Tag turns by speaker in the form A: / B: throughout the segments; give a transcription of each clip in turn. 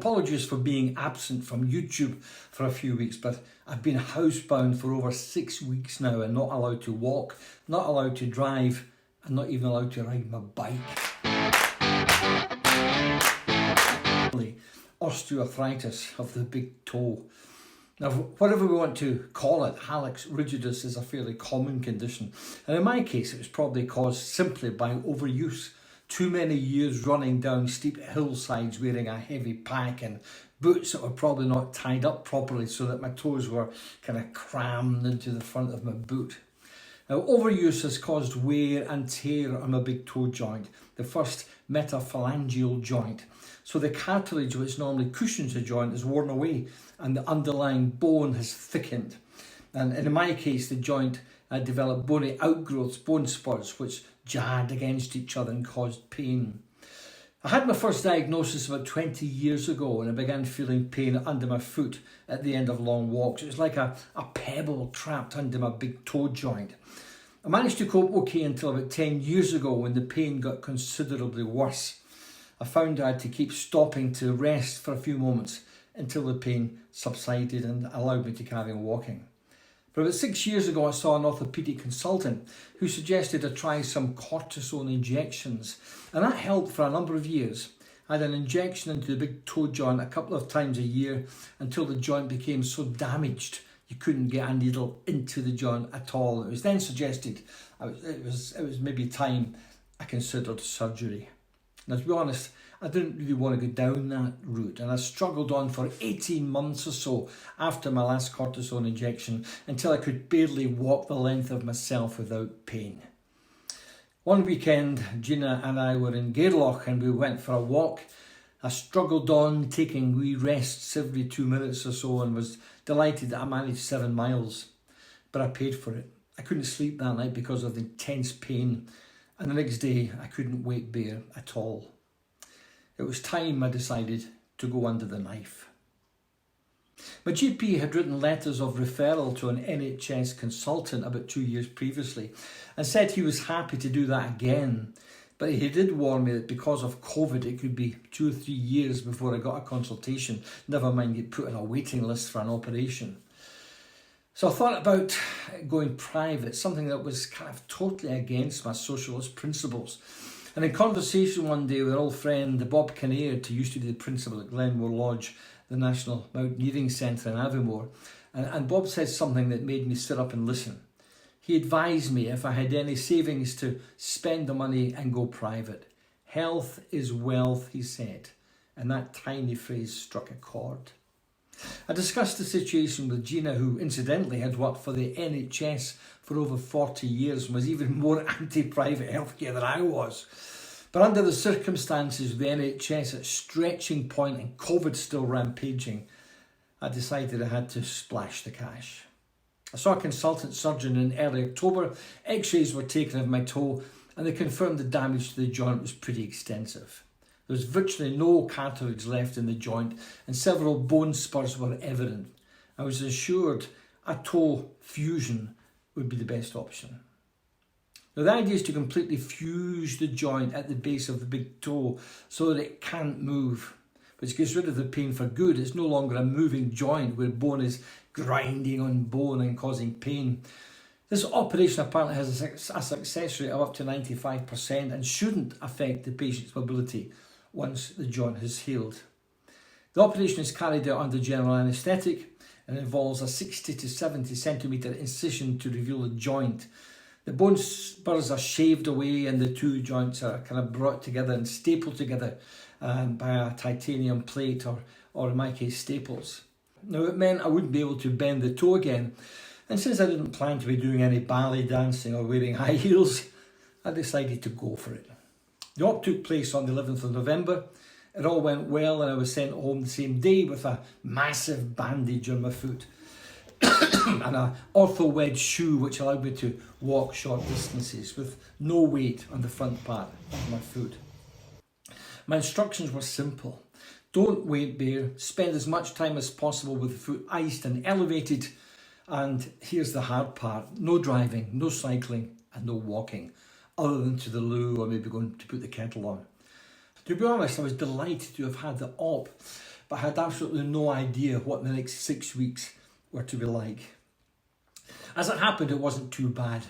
A: apologies for being absent from YouTube for a few weeks, but I've been housebound for over 6 weeks now and not allowed to walk, not allowed to drive, and not even allowed to ride my bike. Osteoarthritis of the big toe. Now, whatever we want to call it, Hallux Rigidus is a fairly common condition. And in my case, it was probably caused simply by overuse. Too many years running down steep hillsides wearing a heavy pack and boots that were probably not tied up properly so that my toes were kind of crammed into the front of my boot. Now, overuse has caused wear and tear on my big toe joint, the first metaphalangeal joint. So the cartilage which normally cushions the joint is worn away and the underlying bone has thickened. And in my case, the joint developed bony outgrowths, bone spurs, which jarred against each other and caused pain. I had my first diagnosis about 20 years ago and I began feeling pain under my foot at the end of long walks. It was like a pebble trapped under my big toe joint. I managed to cope okay until about 10 years ago when the pain got considerably worse. I found I had to keep stopping to rest for a few moments until the pain subsided and allowed me to carry on walking. But about 6 years ago, I saw an orthopaedic consultant who suggested I try some cortisone injections, and that helped for a number of years. I had an injection into the big toe joint a couple of times a year until the joint became so damaged you couldn't get a needle into the joint at all. It was then suggested it was maybe time I considered surgery. Now, to be honest, I didn't really want to go down that route, and I struggled on for 18 months or so after my last cortisone injection until I could barely walk the length of myself without pain. One weekend, Gina and I were in Gairloch and we went for a walk. I struggled on, taking wee rests every 2 minutes or so, and was delighted that I managed 7 miles. But I paid for it. I couldn't sleep that night because of the intense pain, and the next day I couldn't weight bear at all. It was time, I decided, to go under the knife. My GP had written letters of referral to an NHS consultant about 2 years previously and said he was happy to do that again. But he did warn me that because of COVID, it could be 2 or 3 years before I got a consultation, never mind get put on a waiting list for an operation. So I thought about going private, something that was kind of totally against my socialist principles. And in conversation one day with an old friend, Bob Kinnaird, who used to be the principal at Glenmore Lodge, the National Mountaineering Centre in Aviemore, and Bob said something that made me sit up and listen. He advised me if I had any savings to spend the money and go private. Health is wealth, he said, and that tiny phrase struck a chord. I discussed the situation with Gina, who incidentally had worked for the NHS for over 40 years and was even more anti-private healthcare than I was. But under the circumstances of the NHS at stretching point and COVID still rampaging, I decided I had to splash the cash. I saw a consultant surgeon in early October. X-rays were taken of my toe and they confirmed the damage to the joint was pretty extensive. There was virtually no cartilage left in the joint and several bone spurs were evident. I was assured a toe fusion would be the best option. Now, the idea is to completely fuse the joint at the base of the big toe so that it can't move, which gets rid of the pain for good. It's no longer a moving joint where bone is grinding on bone and causing pain. This operation apparently has a success rate of up to 95% and shouldn't affect the patient's mobility once the joint has healed. The operation is carried out under general anaesthetic and involves a 60 to 70 centimetre incision to reveal the joint. The bone spurs are shaved away and the two joints are kind of brought together and stapled together by a titanium plate or in my case staples. Now it meant I wouldn't be able to bend the toe again, and since I didn't plan to be doing any ballet dancing or wearing high heels, I decided to go for it. The op took place on the 11th of November. It all went well and I was sent home the same day with a massive bandage on my foot and an ortho wedge shoe which allowed me to walk short distances with no weight on the front part of my foot. My instructions were simple. Don't weight bear, spend as much time as possible with the foot iced and elevated, and here's the hard part, no driving, no cycling and no walking, other than to the loo or maybe going to put the kettle on. To be honest, I was delighted to have had the op, but I had absolutely no idea what the next 6 weeks were to be like. As it happened, it wasn't too bad,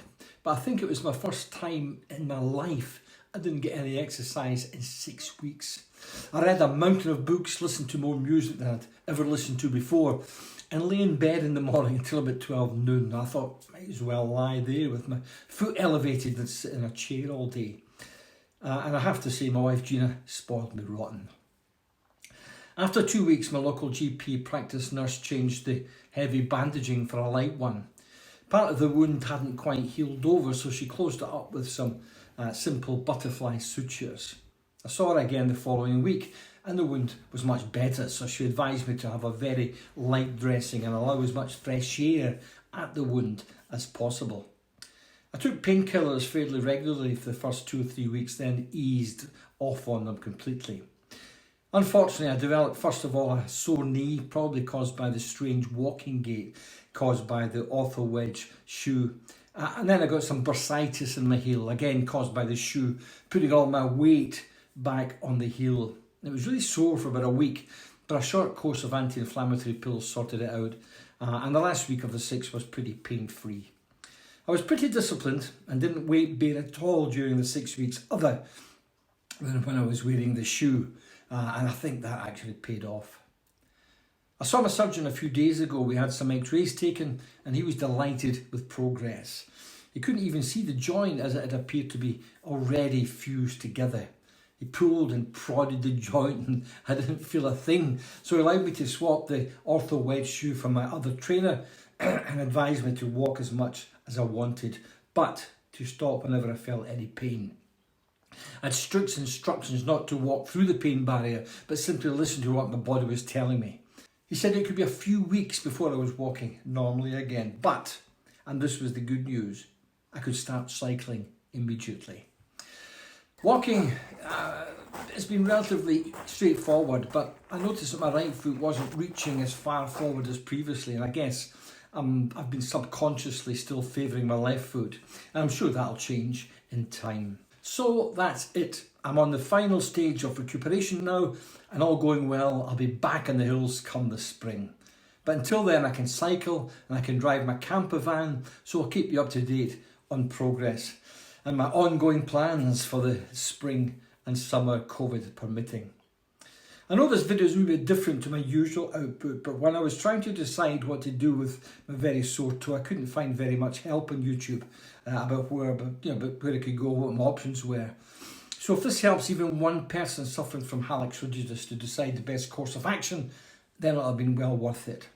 A: but I think it was my first time in my life I didn't get any exercise in 6 weeks. I read a mountain of books, listened to more music than I'd ever listened to before, and lay in bed in the morning until about 12 noon. I thought, might as well lie there with my foot elevated and sit in a chair all day. And I have to say, my wife Gina spoiled me rotten. After 2 weeks, my local GP practice nurse changed the heavy bandaging for a light one. Part of the wound hadn't quite healed over, so she closed it up with some simple butterfly sutures. I saw her again the following week, and the wound was much better, so she advised me to have a very light dressing and allow as much fresh air at the wound as possible. I took painkillers fairly regularly for the first 2 or 3 weeks, then eased off on them completely. Unfortunately, I developed first of all a sore knee, probably caused by the strange walking gait caused by the ortho wedge shoe. And then I got some bursitis in my heel, again caused by the shoe, putting all my weight back on the heel. It was really sore for about a week, but a short course of anti-inflammatory pills sorted it out. And the last week of the 6 was pretty pain-free. I was pretty disciplined and didn't weight bear at all during the 6 weeks, other than when I was wearing the shoe. And I think that actually paid off. I saw my surgeon a few days ago. We had some x-rays taken and he was delighted with progress. He couldn't even see the joint as it had appeared to be already fused together. He pulled and prodded the joint and I didn't feel a thing. So he allowed me to swap the ortho wedge shoe for my other trainer and advised me to walk as much as I wanted, but to stop whenever I felt any pain. I had strict instructions not to walk through the pain barrier, but simply listen to what my body was telling me. He said it could be a few weeks before I was walking normally again, but, and this was the good news, I could start cycling immediately. Walking has been relatively straightforward, but I noticed that my right foot wasn't reaching as far forward as previously, and I guess I've been subconsciously still favouring my left foot, and I'm sure that'll change in time. So that's it. I'm on the final stage of recuperation now, and all going well, I'll be back in the hills come the spring. But until then, I can cycle and I can drive my camper van, so I'll keep you up to date on progress and my ongoing plans for the spring and summer, COVID permitting. I know this video is a wee bit different to my usual output, but when I was trying to decide what to do with my very sore toe, I couldn't find very much help on YouTube about where I could go, what my options were. So if this helps even one person suffering from Hallux Rigidus to decide the best course of action, then it'll have been well worth it.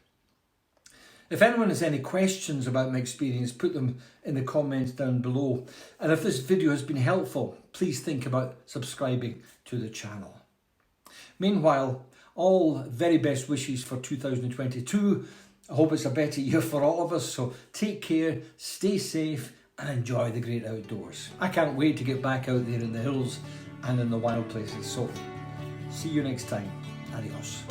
A: If anyone has any questions about my experience, put them in the comments down below. And if this video has been helpful, please think about subscribing to the channel. Meanwhile, all very best wishes for 2022. I hope it's a better year for all of us, so take care, stay safe, and enjoy the great outdoors. I can't wait to get back out there in the hills and in the wild places. So, see you next time. Adios.